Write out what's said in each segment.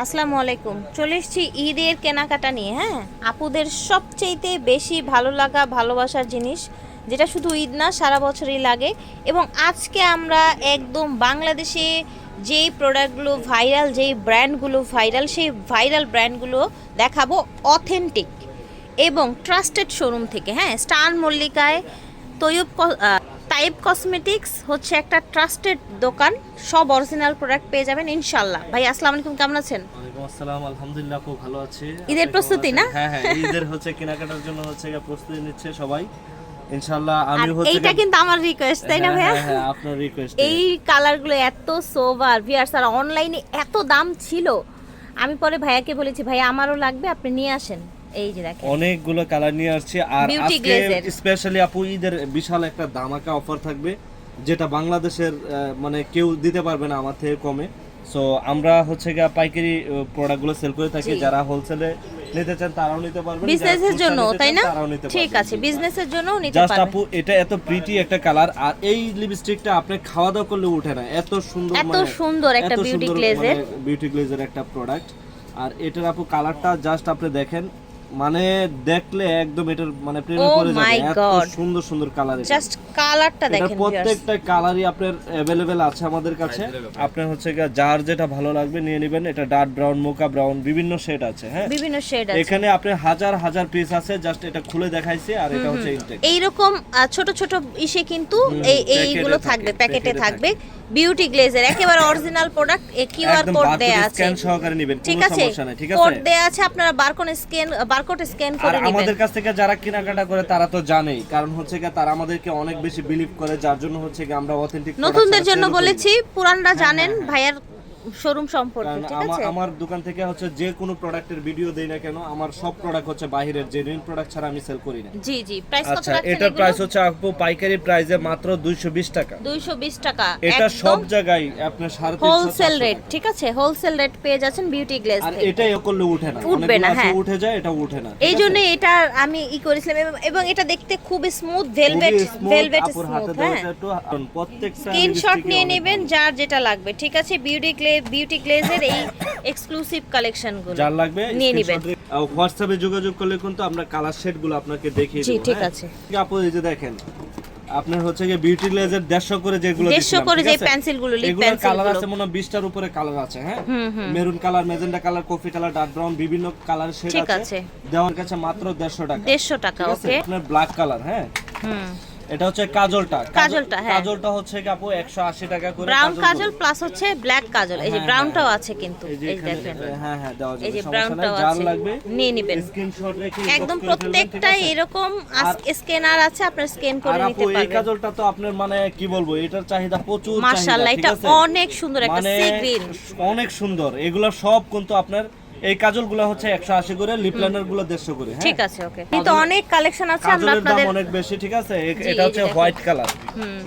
আসসালামু আলাইকুম। চলে এসেছি ঈদের কেনাকাটা নিয়ে। হ্যাঁ, আপুদের সবচেয়ে বেশি ভালো লাগা ভালোবাসার জিনিস, যেটা শুধু ঈদ না সারা বছরই লাগে। এবং আজকে আমরা একদম বাংলাদেশে যেই প্রোডাক্টগুলো ভাইরাল, যেই ব্র্যান্ডগুলো ভাইরাল, সেই ভাইরাল ব্র্যান্ডগুলো দেখাবো অথেন্টিক এবং ট্রাস্টেড শোরুম থেকে। হ্যাঁ, স্টার মল্লিকায় তাইব কসমেটিক্স হচ্ছে একটা ট্রাস্টেড দোকান। সব অরিজিনাল প্রোডাক্ট পেয়ে যাবেন ইনশাল্লাহ। ভাই আসসালামু আলাইকুম, কেমন আছেন? ওয়ালাইকুম আসসালাম, আলহামদুলিল্লাহ খুব ভালো আছি। ঈদের প্রস্তুতি না? হ্যাঁ হ্যাঁ, ঈদের হচ্ছে কেনাকাটার জন্য হচ্ছে প্রস্তুতি নিচ্ছে সবাই ইনশাআল্লাহ। আমি হচ্ছে এইটা কিন্তু আমার রিকোয়েস্ট, তাই না ভাইয়া? হ্যাঁ, আপনার রিকোয়েস্ট। এই কালারগুলো এত সোভার ভিয়ার্স, আর অনলাইনে এত দাম ছিল। আমি পরে ভাইয়াকে বলেছি, ভাইয়া আমারও লাগবে, আপনি নিয়ে আসেন। এই যে দেখেন অনেকগুলো কালার নিয়ে আসছি। আর বিউটি আজকে গ্লেজের স্পেশালি আপু ঈদের বিশাল একটা ধামাকা অফার থাকবে, যেটা বাংলাদেশের মানে কেউ দিতে পারবে না আমার থেকে কমে। সো আমরা হচ্ছে গিয়ে পাইকারি প্রোডাক্টগুলো সেল করে থাকি। যারা হোলসেলে নিতে চান তারাও নিতে পারবেন, বিজনেসের জন্য, তাই না? তারাও নিতে ঠিক পারবেন। আছে, বিজনেসের জন্যও নিতে জাস্ট পারবেন। আপু এটা এত প্রিটি একটা কালার, আর এই লিপস্টিকটা আপনি খাওয়া দাওয়া করলে উঠে না, এত সুন্দর, এত সুন্দর একটা বিউটি গ্লেজের বিউটি গ্লেজের একটা প্রোডাক্ট। আর এটার আপু কালারটা জাস্ট আপনি দেখেন, মানে দেখলে একদম এটার মানে প্রেমে পড়ে যাবে। এত সুন্দর সুন্দর কালার, জাস্ট কালারটা দেখেন ভিউয়ার্স। প্রত্যেকটা কালারই আপনার अवेलेबल আছে আমাদের কাছে। আপনার হচ্ছে যার যেটা ভালো লাগবে নিয়ে নেবেন। এটা ডার্ক ব্রাউন, মোকা ব্রাউন, বিভিন্ন শেড আছে। হ্যাঁ, বিভিন্ন শেড আছে। এখানে আপনি হাজার হাজার পিস আছে, জাস্ট এটা খুলে দেখাইছি। আর এটা হচ্ছে ইনটেক। এইরকম ছোট ছোট ইসে কিন্তু এইগুলো থাকবে, প্যাকেটে থাকবে বিউটি গ্লেজের একেবারে অরিজিনাল প্রোডাক্ট। কিউআর কোড দেয়া আছে, স্ক্যান সহকারে নেবেন, ঠিক কোনো আছে? সমস্যা নাই, ঠিক আছে? কোড দেয়া আছে, আপনারা বারকোড স্ক্যান আর করে নেবেন। আমাদের কাছ থেকে যারা কেনাকাটা করে তারা তো জানেই, কারণ হচ্ছে তারা আমাদেরকে অনেক বেশি বিলিভ করে, যার জন্য হচ্ছে আমরা অথেন্টিক। নতুনদের জন্য বলেছি, পুরানরা জানেন ভাইয়ার শোরুম সম্পর্কে, ঠিক আছে? আমার দোকান থেকে হচ্ছে যে কোনো প্রোডাক্টের ভিডিও দেই না কেন, আমার সব প্রোডাক্ট হচ্ছে বাইরের জেনুইন প্রোডাক্ট ছাড়া আমি সেল করি না। জি জি, প্রাইস কত আচ্ছা, রাখছেন? এটার প্রাইস হচ্ছে আপু পাইকারি প্রাইসে মাত্র 220 টাকা। 220 টাকা, এটা সব জায়গায় আপনার 350 হোলসেল রেট, ঠিক আছে? হোলসেল রেট পেয়ে যাচ্ছেন বিউটি গ্লেজ আর থেকে। এটাই করলে উঠে না, উঠবে না, হ্যাঁ উঠে যায়, এটা উঠে না। এই জন্য এটা আমি করেছিলাম। এবং এটা দেখতে খুব স্মুথ, ভেলভেট স্মুথ। হ্যাঁ, প্রত্যেকটা স্ক্রিনশট নিয়ে নেবেন যার যেটা লাগবে, ঠিক আছে? বিউটি গ্লেজের এই এক্সক্লুসিভ কালেকশনগুলো যার লাগবে নিয়ে নেবেন। হোয়াটসঅ্যাপে যোগাযোগ করলে কিন্তু আমরা কালার শেডগুলো আপনাকে দেখিয়ে দেব। জি, ঠিক আছে। আপু এই যে দেখেন, আপনার হচ্ছে বিউটি গ্লেজের 150 করে যেগুলো 150 করে যে পেন্সিলগুলো, লিপ এগুলোর কালার পেন্সিলগুলো আছে মনে হয় 20টার উপরে কালার আছে। হ্যাঁ, maroon colour, magenta colour, coffee colour, dark brown, বিভিন্ন কালার শেড ঠিক আছে। আছে, দেওয়ার কাছে মাত্র 150 টাকা। 150 টাকা, ওকে। আপনার ব্ল্যাক কালার, হ্যাঁ, এটা হচ্ছে কাজলটা। হ্যাঁ, কাজলটা হচ্ছে আপু 180 টাকা করে। ব্রাউন কাজল প্লাস হচ্ছে ব্ল্যাক কাজল। এই যে ব্রাউনটাও আছে কিন্তু, এই যে এই দেখেন। হ্যাঁ হ্যাঁ, দেওয়া যাবে, এই যে সমস্যা নাই। ব্রাউনটাও যার আছে, লাগবে নিয়ে নেবেন। স্ক্রিনশট রেখে একদম প্রত্যেকটাই এরকম স্ক্যানার আছে, আপনারা স্ক্যান করে নিতে এই পারবেন। কাজলটা তো আপনার মানে কি বলবো, এটার চাহিদা প্রচুর। মাশাআল্লাহ, এটা অনেক সুন্দর একটা মানে সি গ্রিন, অনেক সুন্দর। এগুলো সব কিন্তু আপনার এই কাজলগুলো হচ্ছে 180 করে, লিপ লাইনার গুলো 150 করে। হ্যাঁ, ঠিক আছে, ওকে। কিন্তু অনেক কালেকশন আছে, আমরা কাজলের দাম আপনাদের অনেক বেশি, ঠিক আছে? এটা হচ্ছে হোয়াইট কালার,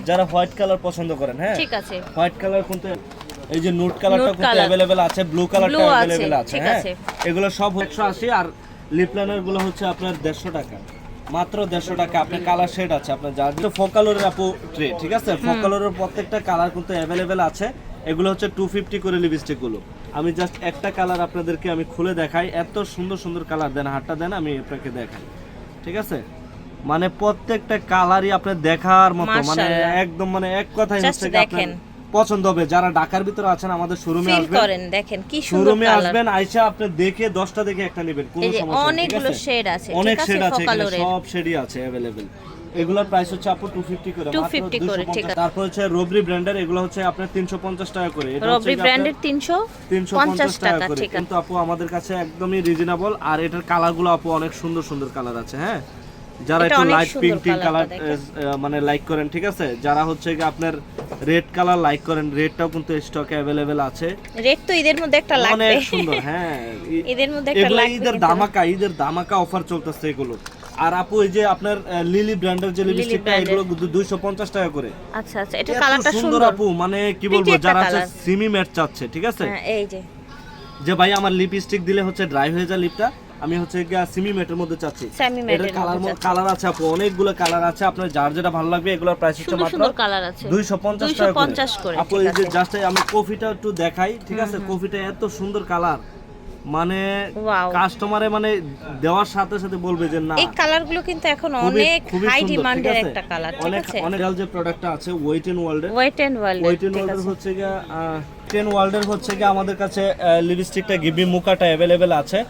যারা হোয়াইট কালার পছন্দ করেন। হ্যাঁ, ঠিক আছে। হোয়াইট কালার কিন্তু এই যে নুট কালারটা কিন্তু अवेलेबल আছে, ব্লু কালারটা अवेलेबल আছে। হ্যাঁ, এগুলো সব 180। আর লিপ লাইনার গুলো হচ্ছে আপনার 150 টাকা, মাত্র 150 টাকা। আপনার কালার শেড আছে, আপনার যার ফোকালোরের আপু ট্রে, ঠিক আছে? ফোকালোরের প্রত্যেকটা কালার কিন্তু अवेलेबल আছে। এগুলো হচ্ছে 250 করে লিপস্টিক গুলো। আমি জাস্ট একটা কালার আপনাদেরকে আমি খুলে দেখাই, এত সুন্দর সুন্দর কালার। দেন হাতটা দেন, আমি আপনাকে দেখাই, ঠিক আছে? মানে প্রত্যেকটা কালারই আপনার দেখার মতো, মানে একদম মানে এক কথাই হচ্ছে আপনার পছন্দ হবে। যারা ঢাকার ভিতরে আছেন আমাদের শোরুমে আসবেন, দেখেন কি সুন্দর শোরুমে আসবেন, আইসা আপনি দেখে 10টা দেখে একটা নেবেন, কোনো সমস্যা নেই। অনেকগুলো শেড আছে, অনেক ঠিক আছে? শেড আছে, এখানে ফোকালোরের সব শেডই আছে अवेलेबल। এগুলোর প্রাইস হচ্ছে আপু 250 করে, 250 করে, ঠিক আছে। তারপর হচ্ছে রবরি ব্র্যান্ডের, এগুলো হচ্ছে আপনার 350 টাকা করে। এটা হচ্ছে রবরি ব্র্যান্ডের 350 টাকা করে, ঠিক আছে। কিন্তু আপু আমাদের কাছে একদমই রিজনেবল। আর এটার কালারগুলো আপু অনেক সুন্দর সুন্দর কালার আছে। হ্যাঁ, যারা একটু লাইট পিঙ্ক কালার মানে লাইক করেন, ঠিক আছে? যারা হচ্ছে আপনার রেড কালার লাইক করেন, রেডটাও কিন্তু স্টকে अवेलेबल আছে। রেড তো ঈদের মধ্যে একটা লাগবে, অনেক সুন্দর। হ্যাঁ, ঈদের মধ্যে একটা লাগবে। ঈদের ধামাকা অফার চলতেছে এগুলো। আর আপু এই যে আপনার লিলি ব্র্যান্ডের যে লিপস্টিকটা, এগুলো 250 টাকা করে। আচ্ছা আচ্ছা, এটা কালারটা সুন্দর আপু, মানে কি বলবো, যারা হচ্ছে সিমি ম্যাট চাচ্ছে, ঠিক আছে? হ্যাঁ, এই যে ভাই আমার লিপস্টিক দিলে হচ্ছে ড্রাই হয়ে যায় লিপটা, আমি হচ্ছে সিমি ম্যাটের মধ্যে চাচ্ছি। এটার কালার আছে আপু, অনেকগুলো কালার আছে। আপনার যার যেটা ভালো লাগবে। এগুলোর প্রাইস হচ্ছে মাত্র 250 টাকা করে। আপু এই যে জাস্ট আমি কফিটা একটু দেখাই, ঠিক আছে? কফিটা এত সুন্দর কালার, মানে Wow. কাস্টমারে মানে দেওয়ার সাথে সাথে বলবে যে না এই কালারগুলো কিন্তু এখন খুবই- অনেক খুবই হাই সুন্দর, ঠিক ডিমান্ডের আছে? একটা কালার, ঠিক অনেক আছে? অনেক real যে প্রোডাক্টটা আছে ওয়েট এন্ড ওয়ার্ল্ডের wait and world, wait and ঠিক ওয়ার্ল্ডের আছে। হচ্ছে গিয়ে টেন ওয়ার্ল্ডের হচ্ছে গিয়ে আমাদের কাছে লিপস্টিকটা গিবি মুকাটা অ্যাভেলেবেল আছে,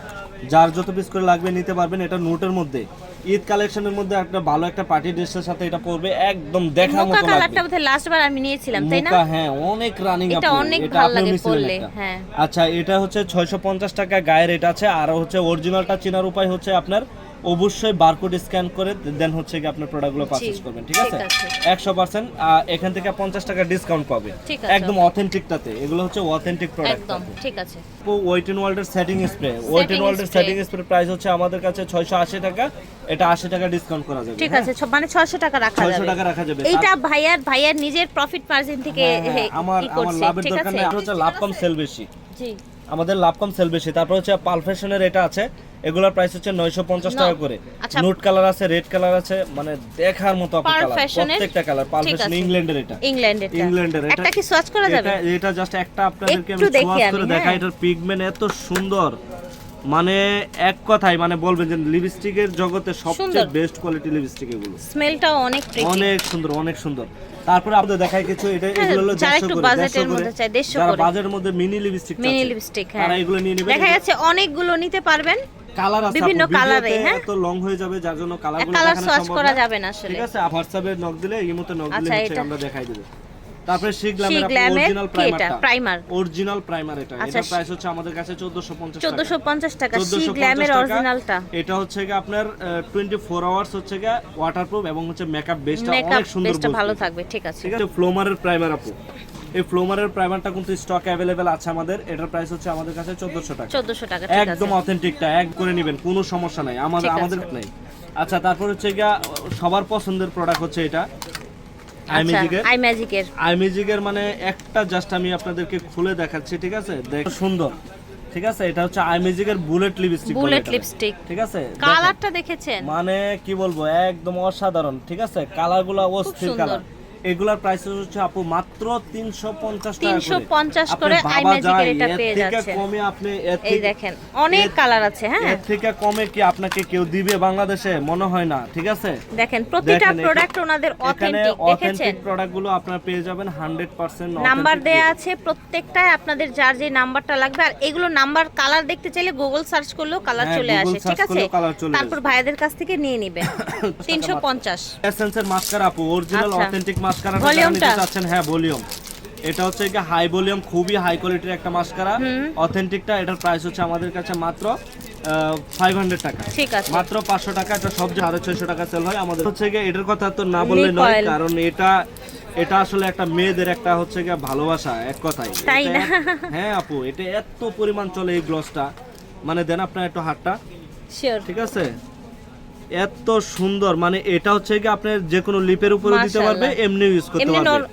যার যত পিস করে লাগবে নিতে পারবেন। এটা নোটের মধ্যে ঈদ কালেকশনের মধ্যে একটা ভালো একটা পার্টি ড্রেসের সাথে এটা পরবে, একদম দেখার মোকা মতো কালারটা লাগবে। বোধহয় লাস্ট বার আমি নিয়েছিলাম, তাই না? মুকা, হ্যাঁ অনেক রানিং এটা আপু, অনেক এটা ভালো আপনিও লাগে নিছিলেন পরলে, একটা। হ্যাঁ। আচ্ছা, এটা হচ্ছে 650 টাকা গায়ের রেট আছে। আর হচ্ছে অরিজিনালটা চেনার উপায় হচ্ছে আপনার অবশ্যই বারকোড স্ক্যান করে দেন হচ্ছে কি আপনার প্রোডাক্টগুলো পারচেজ করবেন, ঠিক আছে? 100% এখান থেকে 50 টাকা ডিসকাউন্ট পাবে, ঠিক আছে। একদম অথেন্টিকটাতে। এগুলো হচ্ছে অথেন্টিক প্রোডাক্ট। একদম ঠিক আছে। ওয়েট এন্ড ওয়ার্ল্ডের সেটিং স্প্রে, ওয়েট এন্ড ওয়ার্ল্ডের spray। সেটিং স্প্রে প্রাইস হচ্ছে আমাদের কাছে 680 টাকা, এটা 80 টাকা ডিসকাউন্ট করা যাবে। ঠিক আছে, মানে 600 টাকা রাখা 600 যাবে। টাকা রাখা যাবে। এইটা ভাইয়ার নিজের প্রফিট মার্জিন থেকে আমার ই আমার করছে, লাভের ঠিক দরকার আছে? নেই, আমার হচ্ছে লাভ কম সেল বেশি। জি। আমাদের লাভ কম সেল বেশি। তারপর হচ্ছে পাল ফ্যাশনের এটা আছে, এগুলোর প্রাইস হচ্ছে 950 টাকা করে। আচ্ছা। নুট কালার আছে, রেড কালার আছে, মানে দেখার মতো আপু পাল কালার, ফ্যাশনের, প্রত্যেকটা কালার। পাল ঠিক ফ্যাশন আছে। ইংল্যান্ডের এটা, ইংল্যান্ডের এটা একটা কি সোয়াচ করা যাবে? এটা জাস্ট একটা আপনাদেরকে একটু আমি দেখি সোয়াচ করে আমি, দেখাই। হ্যাঁ। এটার পিগমেন্ট এত সুন্দর, মানে এক কথাই মানে বলবেন যে লিপস্টিকের জগতে সবচেয়ে সুন্দর। বেস্ট কোয়ালিটি লিপস্টিক এগুলো। স্মেলটাও অনেক প্রিটি। অনেক সুন্দর, অনেক সুন্দর। তারপরে আপনাদের দেখাই কিছু, এটা হ্যাঁ, এগুলো হলো যারা 150 একটু করে, বাজেটের 150 মধ্যে করে। চায়, 150 যারা করে। বাজেটের মধ্যে মিনি লিপস্টিক মিনি লিপস্টিক, হ্যাঁ। তারা এগুলো নিয়ে নেবেন। দেখা যাচ্ছে অনেকগুলো নিতে পারবেন। কালার আছে বিভিন্ন আপু, কালারে, ভিডিওতে হ্যাঁ। এত লং হয়ে যাবে যার জন্য কালারগুলো কালার দেখানো সোয়াচ সম্ভব করা না। যাবে না আসলে। ঠিক আছে, হোয়াটসঅ্যাপে নক দিলে ইমোতে নক দিলে আচ্ছা, হচ্ছে এটা- আমরা দেখাই দেব। তারপরে শি গ্ল্যামের গ্ল্যামের অরিজিনাল কি এটা? প্রাইমারটা, প্রাইমার। অরিজিনাল প্রাইমার এটা। আচ্ছা, এটা প্রাইস হচ্ছে আমাদের কাছে 1450 টাকা। 1450 টাকা সি 1450 গ্ল্যামের টাকা। অরিজিনালটা। এটা হচ্ছে কি আপনার 24 আওয়ার্স হচ্ছে কি ওয়াটারপ্রুফ এবং হচ্ছে মেকআপ বেসটা মেকআপ অনেক সুন্দর বেসটা বসবে। ভালো থাকবে, ঠিক আছে। ঠিক আছে, ফ্লোমারের প্রাইমার আপু, এই ফ্লোমারের প্রাইমারটা কিন্তু স্টক অ্যাভেলেবেল আছে আমাদের। এটার প্রাইস হচ্ছে আমাদের কাছে 1400 টাকা। 1400 টাকা, ঠিক আছে। একদম অথেন্টিকটা এক করে নেবেন, কোনো সমস্যা নাই, আমাদের ঠিক আছে। আমাদের নাই। আচ্ছা, তারপর হচ্ছে গিয়া সবার পছন্দের প্রোডাক্ট হচ্ছে এটা আইম্যাজিকের। আই ম্যাজিকের আইম্যাজিকের মানে একটা জাস্ট আমি আপনাদেরকে খুলে দেখাচ্ছি, ঠিক আছে? দেখ সুন্দর, ঠিক আছে? এটা হচ্ছে আইম্যাজিকের বুলেট লিপস্টিক। বুলেট লিপস্টিক, ঠিক আছে? কালারটা দেখেছেন? মানে কি বলবো, একদম অসাধারণ, ঠিক আছে? কালারগুলো অস্থির সুন্দর। কালার। এগুলার প্রাইস হচ্ছে আপু মাত্র 350 টাকা করে। 350 আপনি করে ভাবা আইম্যাজিকের যায়, এটা এর পেয়ে থেকে যাচ্ছেন। কমে আপনি এই দেখেন অনেক কালার আছে, হ্যাঁ। এর থেকে কমে কি আপনাকে কেউ দিবে বাংলাদেশে? মনে হয় না, ঠিক আছে? দেখেন প্রতিটা দেখেন, প্রোডাক্ট ওনাদের এখানে অথেন্টিক, দেখেছেন? অথেন্টিক প্রোডাক্টগুলো আপনারা পেয়ে যাবেন 100% নাম্বার authentic দেয়া দিয়ে। আছে প্রত্যেকটায়, আপনাদের যার যে নাম্বারটা লাগবে। আর এগুলো নাম্বার কালার দেখতে চাইলে গুগল সার্চ করলেও কালার হ্যাঁ, চলে Google আসে, ঠিক search আছে? করলেও colour চলে তারপর ভাইয়াদের কাছ থেকে নিয়ে নেবেন। 350 এসেন্সের মাস্কারা আপু, অরিজিনাল আচ্ছা। অথেন্টিক মাস্কারা ভলিউমটা? নিতে চাচ্ছেন? হ্যাঁ, ভলিউম। এটা হচ্ছে কি হাই ভলিউম, খুবই হাই কোয়ালিটির একটা মাস্কারা, অথেন্টিকটা। এটার প্রাইস হচ্ছে আমাদের কাছে মাত্র 500 টাকা। ঠিক আছে। মাত্র 500 টাকা। এটা সব যে 650 টাকা সেল হয় আমাদের। হচ্ছে কি এটার কথা তো না বললে Lip নয়, oil। কারণ এটা আসলে একটা মেয়েদের একটা হচ্ছে কি ভালোবাসা, এক কথায়। তাই এটা না? হ্যাঁ আপু, এটা এত পরিমাণ চলে এই গ্লসটা, মানে দেন আপনার একটু হাতটা, শিওর। ঠিক আছে? এত সুন্দর, মানে এটা হচ্ছে কি আপনি যে কোনো লিপের উপরে দিতে পারবে, মাশাআল্লাহ। এমনি ইউজ করতে এমনি পারবে।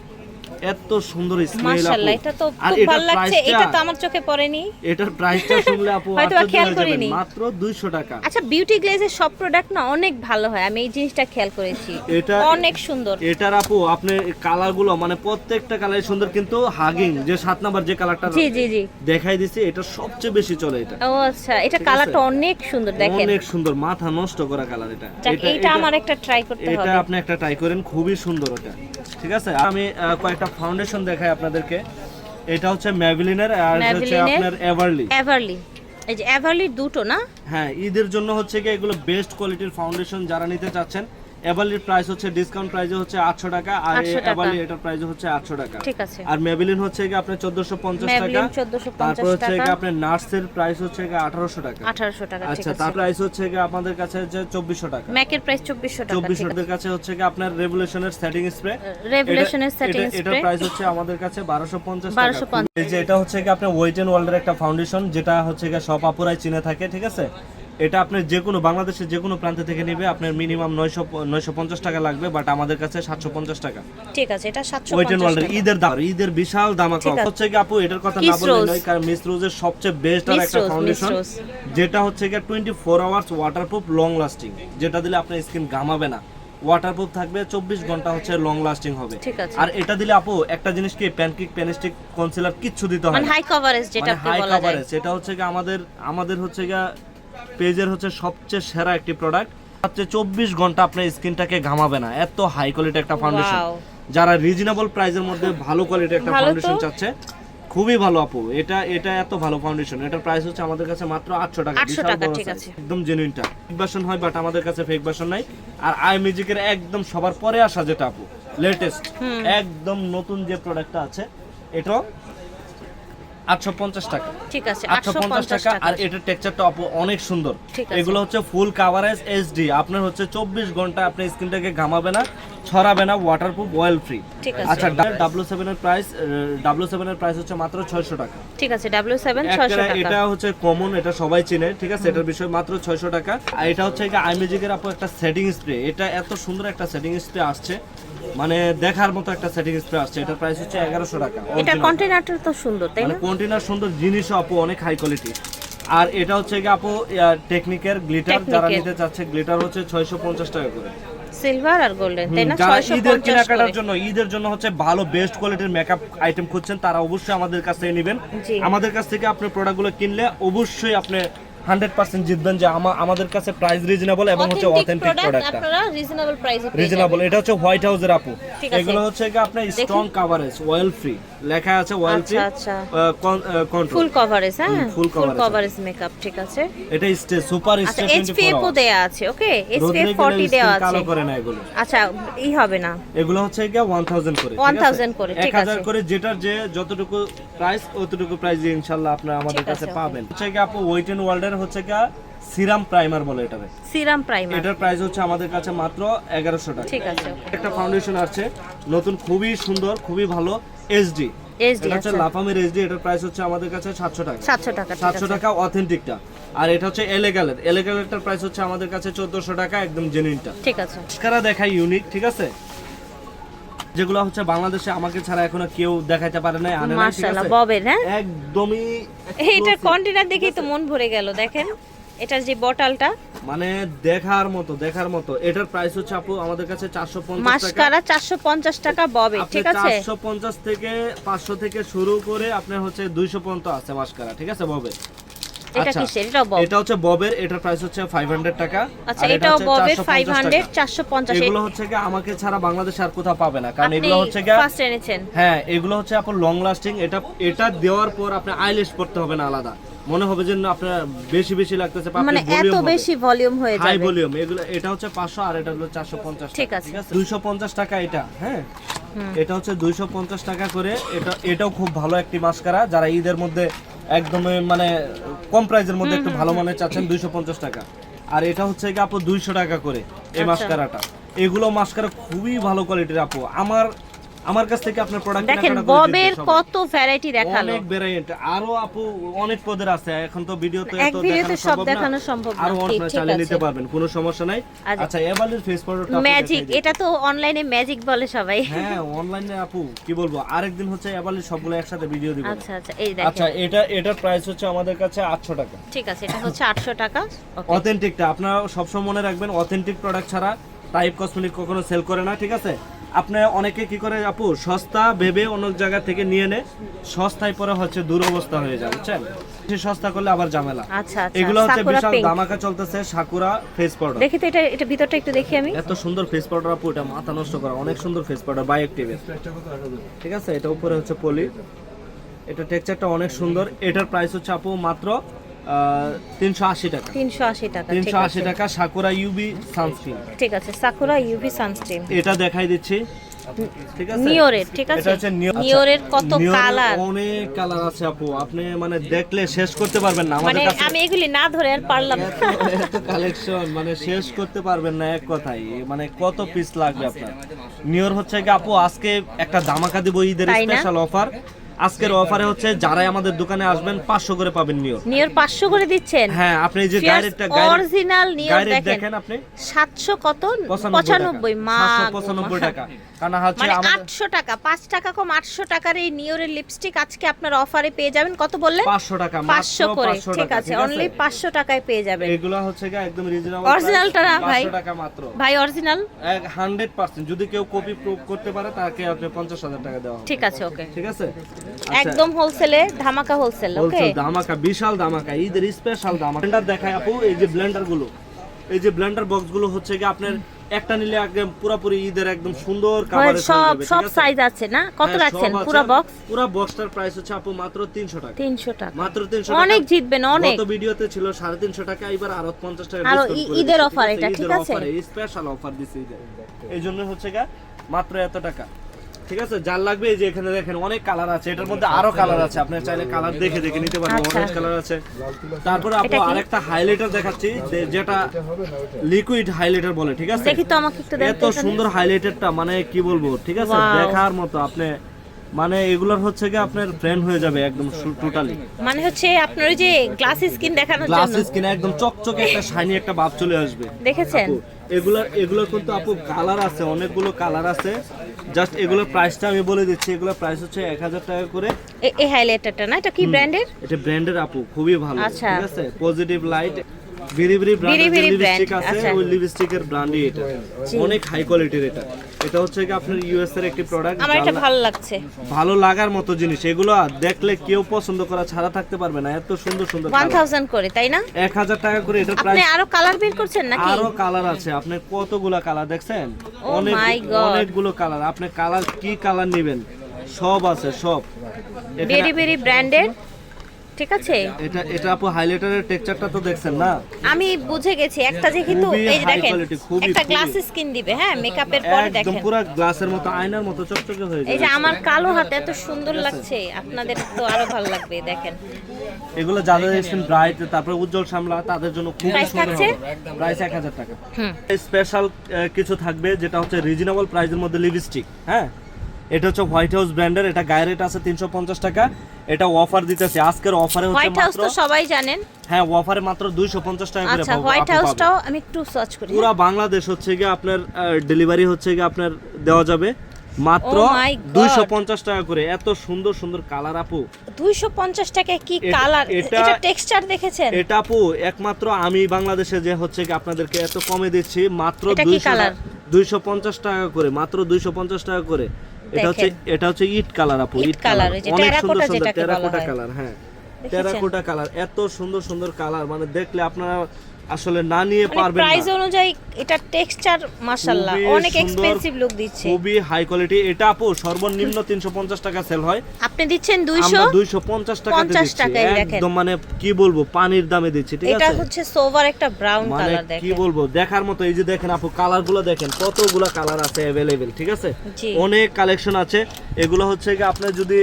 এত সুন্দর স্মেল আপু। মাশাআল্লাহ, এটা তো আর খুব এটার ভালো লাগছে। প্রাইসটা- এটা তো আমার চোখে পড়েনি। এটার প্রাইসটা শুনলে আপু হয়তো বা আশ্চর্য খেয়াল হয়ে যাবেন, করিনি। মাত্র 200 টাকা। আচ্ছা, বিউটি গ্লেজের সব প্রোডাক্ট না অনেক ভালো হয়, আমি এই জিনিসটা খেয়াল করেছি। এটা- অনেক সুন্দর। এটার আপু আপনি কালারগুলো মানে প্রত্যেকটা কালারই সুন্দর, কিন্তু হাগিং যে 7 নাম্বার যে কালারটা জি জি জি। দেখাই দিছি, এটা সবচেয়ে বেশি চলে। এটা ও আচ্ছা, এটা ঠিক আছে? কালারটা অনেক সুন্দর, দেখেন। অনেক সুন্দর, মাথা নষ্ট করা কালার এটা। যাক, এইটা আমার একটা ট্রাই করতে এটা হবে। আপনি একটা ট্রাই করেন, খুবই সুন্দর ওটা, ঠিক আছে? আমি কয়েকটা ফাউন্ডেশন দেখাই আপনাদেরকে। এটা হচ্ছে ম্যাভলিনের, আর হচ্ছে ম্যাভলিনের। আপনার এভারলি। এভারলি, এই যে এভারলি দুটো না? হ্যাঁ, ঈদের জন্য হচ্ছে কি এগুলো বেস্ট কোয়ালিটির ফাউন্ডেশন যারা নিতে চাচ্ছেন। এভারলির প্রাইস হচ্ছে ডিসকাউন্ট প্রাইসে হচ্ছে 800 টাকা, আর 800 টাকা। এভারলি এটার প্রাইস হচ্ছে 800 টাকা। ঠিক আছে। আর ম্যাভলিন হচ্ছে কি আপনার 1450 টাকা। ম্যাভলিন 1450 তারপর হচ্ছে কি টাকা। আপনার নার্সের প্রাইস হচ্ছে কি 1800 টাকা। 1800 টাকা, ঠিক আচ্ছা, আছে। তার প্রাইস হচ্ছে কি আপনাদের কাছে হচ্ছে 2400 টাকা। ম্যাকের প্রাইস 2400 টাকা, ঠিক 2400 আছে। এর কাছে হচ্ছে কি আপনার রেভলিউশনের সেটিং স্প্রে। রেভলিউশনের সেটিং এটার স্প্রে প্রাইস হচ্ছে আমাদের কাছে 1250 টাকা। 1250 এই যে এটা হচ্ছে কি আপনার ওয়েট এন্ড ওয়ার্ল্ডের একটা ফাউন্ডেশন, যেটা হচ্ছে কি সব আপুরাই চিনে থাকে, ঠিক আছে? এটা আপনি যে কোনো বাংলাদেশের যে কোনো প্রান্ত থেকে নেবে আপনার মিনিমাম 950 টাকা লাগবে, বাট আমাদের কাছে 750 টাকা। ঠিক আছে, এটা ওয়েট এন্ড 750 ওয়ার্ল্ডের টাকা। ঈদের দাম, ঈদের বিশাল দামাকা ঠিক আছে। হচ্ছে কি আপু এটার কথা না Miss বললে Rose। নয়, কারণ মিস রোজের সবচেয়ে বেস্ট আর Miss একটা Rose, ফাউন্ডেশন, Miss Rose। যেটা হচ্ছে কি 24 আওয়ার্স ওয়াটারপ্রুফ লং লাস্টিং, যেটা দিলে আপনার স্কিন ঘামাবে না। ওয়াটারপ্রুফ থাকবে, 24 ঘন্টা হচ্ছে লং লাস্টিং হবে। ঠিক আছে। আর এটা দিলে আপু একটা জিনিস কি প্যানকেক প্যানস্টিক কনসিলার কিচ্ছু দিতে হয় মানে না, হাই কভারেজ যেটা হাই বলা যায়। কভারেজ। এটা হচ্ছে কি আমাদের হচ্ছে কি পেজের হচ্ছে সবচেয়ে সেরা একটি প্রোডাক্ট। হচ্ছে 24 ঘন্টা আপনার স্কিনটাকে ঘামাবে না, এত হাই কোয়ালিটি একটা ফাউন্ডেশন। Wow. যারা রিজনেবল প্রাইসের মধ্যে ভালো কোয়ালিটি একটা ভালো তো। ফাউন্ডেশন চাচ্ছে, খুবই ভালো আপু। এটা এত ভালো ফাউন্ডেশন, এটার প্রাইস হচ্ছে আমাদের কাছে মাত্র 800 টাকা। 800 বিশাল টাকা, বড় ঠিক size, আছে। একদম জেনুইনটা। ফেক ভার্সন হয় বাট আমাদের কাছে ফেক ভার্সন নাই। আর আই ম্যাজিকের একদম সবার পরে আসা যেটা আপু লেটেস্ট একদম নতুন যে প্রোডাক্টটা আছে, এটা 850 টাকা। ঠিক আছে, 850 টাকা। আর এটার টেক্সচারটা আপু অনেক সুন্দর। ঠিক আছে। এগুলো হচ্ছে ফুল কভারেজ এইচডি, আপনার হচ্ছে 24 ঘন্টা আপনার স্কিনটাকে ঘামাবে না, ছড়াবে না, ওয়াটারপ্রুফ, অয়েল ফ্রি। ঠিক আছে। আচ্ছা, W7 এর প্রাইস হচ্ছে মাত্র 600 টাকা। ঠিক আছে, W7 600 টাকা। এটা হচ্ছে কমন, এটা সবাই চেনে, ঠিক আছে। এটার বিষয় মাত্র 600 টাকা। আর এটা হচ্ছে আই ম্যাজিকের আপু একটা সেটিং স্প্রে। এটা এত সুন্দর একটা সেটিং স্প্রে আসছে, মানে দেখার মতো একটা সেটিং স্প্রে আসছে। এটার প্রাইস হচ্ছে 1100 টাকা। এটা কন্টেইনারটা তো সুন্দর, তাই না? কন্টেইনার সুন্দর, জিনিসও আপু অনেক হাই কোয়ালিটি। আর এটা হচ্ছে কি আপু টেকনিকের গ্লিটার, যারা নিতে চাচ্ছে গ্লিটার হচ্ছে 650 টাকা করে। সিলভার আর গোল্ডেন, তাই না? যারা ঈদের 650 কেনাকাটার করে। জন্য, ঈদের জন্য হচ্ছে ভালো বেস্ট কোয়ালিটির মেকআপ আইটেম খুঁজছেন, তারা অবশ্যই আমাদের কাছ থেকে নেবেন। জি। আমাদের কাছ থেকে আপনি প্রোডাক্টগুলো কিনলে অবশ্যই আপনি 100% জিতবেন যে আমাদের কাছে প্রাইস রিজনেবল এবং হচ্ছে অথেন্টিক প্রোডাক্টটা। আপনারা রিজনেবল প্রাইসে পেয়ে রিজনেবল। এটা হচ্ছে হোয়াইট হাউসের আপু। ঠিক আছে। এগুলো হচ্ছে কি আপনার স্ট্রং কভারেজ, অয়েল ফ্রি লেখা আছে, অয়েল ফ্রি আচ্ছা। কন্ট্রোল, ফুল কভারেজ, হ্যাঁ, full ফুল coverage। কভারেজ মেকআপ, ঠিক আছে। এটা সুপার আচ্ছা, স্টে 24 SPF ও আওয়ার। দেয়া আছে, ওকে, রোদে SPF গেলে 40 দেয়া skin কালো আছে। করে না এগুলো। আচ্ছা, ই হবে না। এগুলো হচ্ছে কি 1000 করে, ঠিক আছে? 1000 করে, ঠিক 1000 আছে। করে, যেটার যে যতটুকু প্রাইস অতটুকু প্রাইস ইনশাআল্লাহ আপনারা আমাদের ঠিক কাছে আছে, পাবেন। হচ্ছে কি আপু ওয়েট এন্ড ওয়ার্ল্ডের হচ্ছে কি সিরাম প্রাইমার বলে এটাকে। সিরাম প্রাইমার, এটার প্রাইস হচ্ছে আমাদের কাছে মাত্র 1100 টাকা। ঠিক আছে, ওকে। একটা ফাউন্ডেশন আছে নতুন, খুবই সুন্দর, খুবই ভালো, এইচডি। SD, এটা হচ্ছে আচ্ছা। লাফামের এইচডি। এটার প্রাইস হচ্ছে আমাদের কাছে 700 টাকা। 700 টাকা, ঠিক 700 আছে। টাকা অথেন্টিকটা। আর এটা হচ্ছে এলেগালের প্রাইস হচ্ছে আমাদের কাছে 1400 টাকা, একদম জেনুইনটা। ঠিক আছে। মাস্কারা দেখাই ইউনিক, ঠিক আছে, যেগুলো হচ্ছে বাংলাদেশে আমাকে ছাড়া এখনো কেউ দেখাইতে পারে না, আনে না, ঠিক মাশাআল্লাহ, আছে। ববের, হ্যাঁ, একদমই এটা exclusive, কন্টেইনার দেখেই তো মন ভরে গেল। দেখেন এটার যে বটলটা, মানে দেখার মতো। এটার প্রাইস হচ্ছে আপু আমাদের কাছে 450 টাকা। মাস্কারা 450 টাকা ববে, আপনি ঠিক আছে। 450 থেকে 500 থেকে শুরু করে আপনার হচ্ছে 200 পর্যন্ত আছে মাস্কারা, ঠিক আছে, ববে। এটা আচ্ছা, কিসের? এটাও বব। এটা হচ্ছে ববের। এটার প্রাইস হচ্ছে 500 টাকা। আচ্ছা, আর এটা এটাও হচ্ছে ববের 450 500, টাকা। 450। এগুলো হচ্ছে কি আমাকে ছাড়া বাংলাদেশে আর কোথাও পাবে না, কারণ আপনি এগুলো হচ্ছে কি ফার্স্ট এনেছেন। হ্যাঁ, এগুলো হচ্ছে আপনার লং লাস্টিং। এটা দেওয়ার পর আপনি আইল্যাশ পড়তে হবে না আলাদা, মনে হবে যে না আপনার বেশি লাগতেছে, মানে এত বেশি ভলিউম হয়ে হাই যাবে। ভলিউম। এগুলো এটা হচ্ছে 500 আর এটা হলো 450 ঠিক টাকা, আছে। ঠিক আছে। 250 টাকা এটা, হ্যাঁ, এটা হচ্ছে 250 টাকা করে। এটাও খুব ভালো একটি মাস্কারা, যারা ঈদের মধ্যে একদমই মানে কম প্রাইসের মধ্যে একটু ভালো মানের চাচ্ছেন, 250 টাকা। আর এটা হচ্ছে কি আপু 200 টাকা করে এই আচ্ছা। মাস্কারাটা। এগুলো মাস্কারা খুবই ভালো কোয়ালিটির আপু। আমার কাছ থেকে আপনার প্রোডাক্ট দেখেন ববের কত ভ্যারাইটি দেখালো। অনেক ভ্যারাইটি, আরো আপু অনেক পদের আছে। এখন তো ভিডিওতে এক ভিডিওতে সব দেখানো সম্ভব না। আরো অনেক ঠিক চালিয়ে আছে। নিতে পারবেন, কোনো সমস্যা নাই। আচ্ছা। আচ্ছা, এবারের ফেস পাউডারটা ম্যাজিক, এটা তো অনলাইনে ম্যাজিক বলে সবাই। হ্যাঁ, অনলাইনে আপু কি বলবো, আরেকদিন হচ্ছে এবারের সবগুলো একসাথে ভিডিও দিব। আচ্ছা, এই আচ্ছা, দেখেন। এটার প্রাইস হচ্ছে আমাদের কাছে 800 টাকা। ঠিক আছে, এটা হচ্ছে 800 টাকা। ওকে। অথেন্টিকটা আপনারা সবসময় মনে রাখবেন, অথেন্টিক প্রোডাক্ট ছাড়া টাইপ কসমেটিক কখনো সেল করে না, ঠিক আছে। আপনি অনেকে কি করে আপু, সস্তা ভেবে অন্য জায়গা থেকে নিয়ে নে, সস্তায় পরে হচ্ছে দুরবস্থা হয়ে যায়, বুঝছেন। বেশি সস্তা করলে আবার ঝামেলা। আচ্ছা, এগুলো হচ্ছে সাকুরা বিশাল পিঙ্ক। দামাকা চলতেছে, সাকুরা ফেস পাউডার। দেখি তো এটা ভিতরটা একটু দেখি আমি। এত সুন্দর ফেস পাউডার আপু, এটা মাথা নষ্ট করা, অনেক সুন্দর ফেস পাউডার, বাই অ্যাক্টিভের, ঠিক আছে। এটা উপরে হচ্ছে পলি, এটা টেক্সচারটা অনেক সুন্দর। এটার প্রাইস হচ্ছে আপু মাত্র 380 টাকা। 380 টাকা, ঠিক 380 আছে। টাকা সাকুরা ইউভি সানস্ক্রিন। ঠিক আছে, সাকুরা ইউভি সানস্ক্রিন। এটা দেখাই দিচ্ছি, ঠিক আছে। নিওরের, ঠিক আছে। এটা হচ্ছে নিওরের কত নিওরের কালার, অনেক কালার আছে আপু, আপনি মানে দেখলে শেষ করতে পারবেন না। মানে আমাদের কাছে আমি এগুলি না ধরে আর পারলাম না। এত কালেকশন, মানে শেষ করতে পারবেন না এক কথায়, মানে কত পিস লাগবে আপনার। নিওর হচ্ছে কি আপু আজকে একটা ধামাকা দিব, ঈদের তাই না? Special offer. আজকের অফারে হচ্ছে যারাই আমাদের দোকানে আসবেন 500 করে পাবেন নিয়র। নিয়র 500 করে দিচ্ছেন? হ্যাঁ, আপনি এই যে গাইরেটটা অরিজিনাল নিয়র দেখেন আপনি 700 কত 95 মা 795 টাকা। কারণ হচ্ছে মানে আমাদের 800 টাকা, 5 টাকা কম 800 টাকার এই নিয়রের লিপস্টিক আজকে আপনার অফারে পেয়ে যাবেন। কত বললেন? 500 টাকা, 500 করে। 500 ঠিক আছে, অনলি 500 টাকায় পেয়ে যাবেন। এগুলো হচ্ছে একদম রিজনেবল। অরিজিনালটা না ভাই? 500 টাকা মাত্র ভাই অরিজিনাল 100%। যদি কেউ কপি প্রুফ করতে পারে তাকে আপনি 50,000 টাকা দেওয়া হবে। ঠিক আছে, ওকে। ঠিক আছে, একদম হোলসেলে, ধামাকা হোলসেল। ওকে, হোলসেল ধামাকা, বিশাল ধামাকা, ঈদের স্পেশাল ধামাকা। ব্লেন্ডার দেখায় আপু, এই যে ব্লেন্ডার গুলো, এই যে ব্লেন্ডার বক্স গুলো হচ্ছে কি আপনার একটা নিলে একদম পুরোপুরি ঈদের একদম সুন্দর কাভারেজ হয়ে যাবে। সব সাইজ আছে না? কত রাখছেন পুরো বক্স? পুরো বক্সটার প্রাইস হচ্ছে আপু মাত্র 300 টাকা। 300 টাকা, মাত্র 300 টাকা। অনেক জিতবেন অনেক। গত ভিডিওতে ছিল 350 টাকা, এবার আরো 50 টাকা আরো ডিসকাউন্ট করে ঈদের দিয়েছি, অফার ঠিক এটা, আছে? ঠিক ঈদের আছে, অফারে স্পেশাল অফার দিছি ঈদের। এইজন্য হচ্ছে মাত্র এত টাকা। ঠিক আছে, যার লাগবে এই যে এখানে দেখেন অনেক কালার আছে, এটার মধ্যে আরো কালার আছে, আপনি চাইলে কালার দেখে দেখে নিতে পারবেন। অরেঞ্জ কালার আছে, তারপরে আপু আরেকটা হাইলাইটার দেখাচ্ছি যেটা লিকুইড হাইলাইটার বলে। ঠিক আছে, দেখি তো আমাকে একটু দেন। এত সুন্দর হাইলাইটারটা, মানে কি বলবো, ঠিক আছে, দেখার মতো। আপনি মানে এগুলোর হচ্ছে কি আপনার ফ্রেন্ড হয়ে যাবে একদম টোটালি। মানে হচ্ছে আপনার ওই যে গ্লাস স্কিন দেখানোর জন্য, গ্লাস স্কিন একদম চকচকে একটা শাইনি একটা ভাব চলে আসবে। দেখেছেন? এগুলো কিন্তু আপু কালার আছে, অনেকগুলো কালার আছে। জাস্ট এগুলোর প্রাইসটা আমি বলে দিচ্ছি, এগুলোর প্রাইস হচ্ছে 1000 টাকা করে। এই হাইলাইটারটা না, এটা কি ব্র্যান্ডের? এটা ব্র্যান্ডের আপু, খুবই ভালো। আচ্ছা, ঠিক আছে, পজিটিভ লাইট বিরিবিরি ব্র্যান্ডের লিপস্টিক আছে, আচ্ছা। ওই লিপস্টিকের ব্র্যান্ডই এটা, অনেক হাই কোয়ালিটির। এটা হচ্ছে কি আপনার ইউএস এর একটি প্রোডাক্ট। আমার এটা ভালো লাগছে, ভালো লাগার মতো জিনিস। এগুলো দেখলে কেউ পছন্দ করা ছাড়া থাকতে পারবে না, এত সুন্দর সুন্দর। 1000 করে, তাই না? 1000 টাকা করে এটার আপনি প্রাইস। আরো কালার বের করছেন নাকি? আরো কালার আছে, আপনি কতগুলা কালার দেখছেন? Oh my God! অনেকগুলো কালার। আপনি কালার কি কালার নেবেন সব আছে, সব। বেরি ব্র্যান্ডের, ঠিক আছে। এটা আপু হাইলাইটারের টেক্সচারটা তো দেখছেন না? আমি বুঝে গেছি একটা যে কিন্তু এই যে দেখেন একটা গ্লাস স্কিন দিবে, হ্যাঁ, মেকআপের পরে দেখেন একদম পুরো গ্লাসের মতো, আয়নার মতো চকচকে হয়ে যাবে। এই যে আমার কালো হাতে এত সুন্দর লাগছে, আপনাদের তো আরো ভালো লাগবে। দেখেন এগুলো যাদের স্কিন ব্রাইট, তারপরে উজ্জ্বল শ্যামলা, তাদের জন্য খুব প্রাইস সুন্দর থাকছে? হবে। প্রাইস 1000 টাকা। স্পেশাল কিছু থাকবে যেটা হচ্ছে রিজনেবল প্রাইসের মধ্যে লিপস্টিক। হ্যাঁ, এটা হচ্ছে হোয়াইট হাউস ব্র্যান্ডের, এটা গায়ের রেট আছে 350 টাকা। এটা অফার দিতেছে, আজকের অফারে হচ্ছে হোয়াইট হাউস মাত্র, তো সবাই জানেন। হ্যাঁ, অফারে মাত্র 250 টাকা করে আচ্ছা, পাবো। হোয়াইট হাউসটাও আমি একটু সার্চ করি। পুরো বাংলাদেশ হচ্ছে কি আপনার ডেলিভারি হচ্ছে কি আপনার দেওয়া যাবে মাত্র Oh my God! 250 টাকা করে। এত সুন্দর সুন্দর কালার আপু। 250 টাকায় কি কালার! এটা টেক্সচার দেখেছেন? এটা আপু একমাত্র আমি বাংলাদেশে যে হচ্ছে কি আপনাদেরকে এত কমে দিচ্ছি, মাত্র 250 টাকা করে, মাত্র 250 টাকা করে। এটা হচ্ছে ইট কালার আপু, ইট কালার, অনেক সুন্দর সুন্দর টেরাকোটা কালার। হ্যাঁ, টেরাকোটা কালার, এত সুন্দর সুন্দর কালার, মানে দেখলে আপনারা আসলে না নিয়ে পারবেন না। প্রাইস অনুযায়ী এটা টেক্সচার মাশাআল্লাহ অনেক এক্সপেন্সিভ লুক দিচ্ছে, খুবই হাই কোয়ালিটি। এটা আপু সর্বনিম্ন 350 টাকা সেল হয়, আপনি দিচ্ছেন 200, আমরা 250 টাকাতে দিচ্ছি। একদম মানে কি বলবো, পানির দামে দিচ্ছি। ঠিক আছে, এটা হচ্ছে সোভার একটা ব্রাউন মানে কালার। দেখেন কি বলবো, দেখার মতো। এই যে দেখেন আপু কালারগুলো দেখেন, কতগুলা কালার আছে अवेलेबल। ঠিক আছে, অনেক কালেকশন আছে। এগুলো হচ্ছে কি আপনি যদি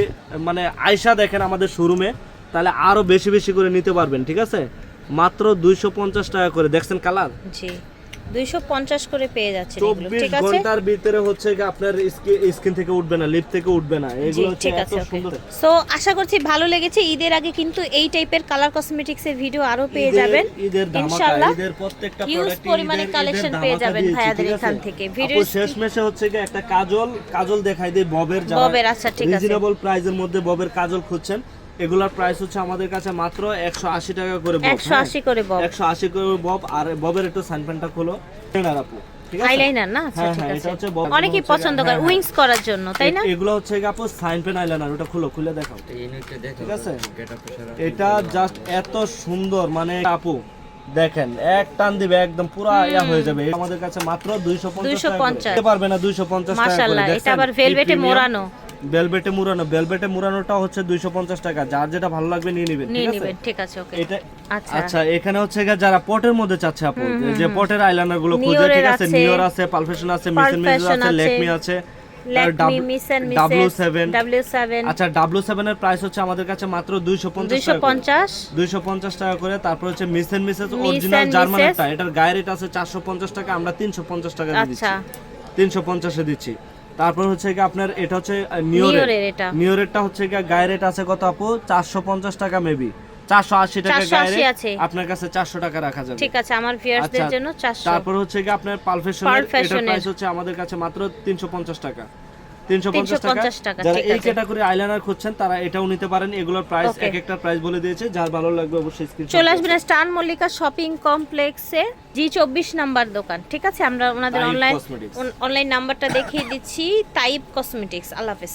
মানে আয়শা দেখেন আমাদের শোরুমে, তাহলে আরো বেশি বেশি করে নিতে পারবেন। ঠিক আছে, মাত্র 250 টাকা করে। দেখছেন কালার? জি, 250 করে পেয়ে যাচ্ছে এগুলো। 24 ঠিক আছে, ঘন্টার ভিতরে হচ্ছে কি আপনার স্কিন থেকে উঠবে না, লিপ থেকে উঠবে না। এগুলো হচ্ছে ঠিক এত আছে, সুন্দর। সো আশা করছি ভালো লেগেছে। ঈদের আগে কিন্তু এই টাইপের কালার কসমেটিক্স এর ভিডিও আরো পেয়ে যাবেন ইনশাআল্লাহ। ঈদের প্রত্যেকটা হিউজ প্রোডাক্টে পরিমাণে কালেকশন পেয়ে যাবেন ভাইয়াদের এখান থেকে। ভিডিও শেষ মেশে হচ্ছে কি একটা কাজল দেখাই দেই ববের, ববের। আচ্ছা, ঠিক আছে, রিজনেবল প্রাইসের মধ্যে ববের কাজল খুঁজছেন, এগুলার প্রাইস হচ্ছে আমাদের কাছে মাত্র 180 টাকা করে বব। 180 করে বব, 180 করে বব। আর ববের একটু সানপেনটা খোলো, আইলাইনার আপু। ঠিক আছে, আইলাইনার না? আচ্ছা, ঠিক এটা আছে, হচ্ছে বব। অনেকেই পছন্দ করে উইংস করার জন্য, তাই না? এগুলো হচ্ছে কি আপু সানপেন আইলাইনার, ওটা খুলে দেখাও। ঠিক আছে, এটা জাস্ট এত সুন্দর, মানে আপু দেখেন এক টান দিবে একদম পুরো ইয়া হয়ে যাবে। আমাদের কাছে মাত্র 250 টাকা দিতে পারবে না, 250 টাকা করে। মাশাআল্লাহ, এটা আবার ভেলভেটে মোড়ানো। ভেলভেটে মোড়ানোটা হচ্ছে 250 টাকা। যার যেটা ভালো লাগবে নিয়ে নেবেন। ঠিক আছে, ঠিক আছে, ওকে। এটা আচ্ছা, এখানে হচ্ছে যারা পটের মধ্যে চাচ্ছে আপু, যে পটের আইলাইনার গুলো খুঁজে, ঠিক আছে, নিওর আছে, পালফেশন আছে, মিসেন আছে, লেকমি আছে, W7। আচ্ছা, W7 এর প্রাইস হচ্ছে আমাদের কাছে মাত্র 250 টাকা করে। তারপর হচ্ছে মিসেন মিসেস অরিজিনাল জার্মানেরটা, এটার গায়ের রেট আছে 450 টাকা, আমরা 350 টাকা দিচ্ছি, 350 এ দিচ্ছি। তারপর হচ্ছে কি আপনার এটা হচ্ছে নিওরের এটা নিওরেরটা হচ্ছে কি গায়ের রেট আছে কত আপু 450 টাকা মেবি 480 টাকা গায়ের 480 আছে। আপনার কাছে 400 টাকা রাখা যাবে। ঠিক আছে, আমার ভিউয়ার্সদের আচ্ছা, জন্য 400। তারপর হচ্ছে কি আপনার পারফেকশনের এটা প্রাইস হচ্ছে আমাদের কাছে মাত্র 350 টাকা। 350 টাকা। যারা এই ক্যাটাগরি আইলাইনার খুঁজছেন তারা এটাও নিতে পারেন। এগুলোর প্রাইস এক একটা প্রাইস বলে দিয়েছে, যার ভালো লাগবে অবশ্যই স্ক্রিনশট চলে আসবেন স্টান মল্লিকা শপিং কমপ্লেক্সে G24 নাম্বার দোকান। ঠিক আছে, আমরা ওনাদের অনলাইন নাম্বারটা দেখিয়ে দিচ্ছি, তাইব কসমেটিক্স। আল্লাহ হাফেজ।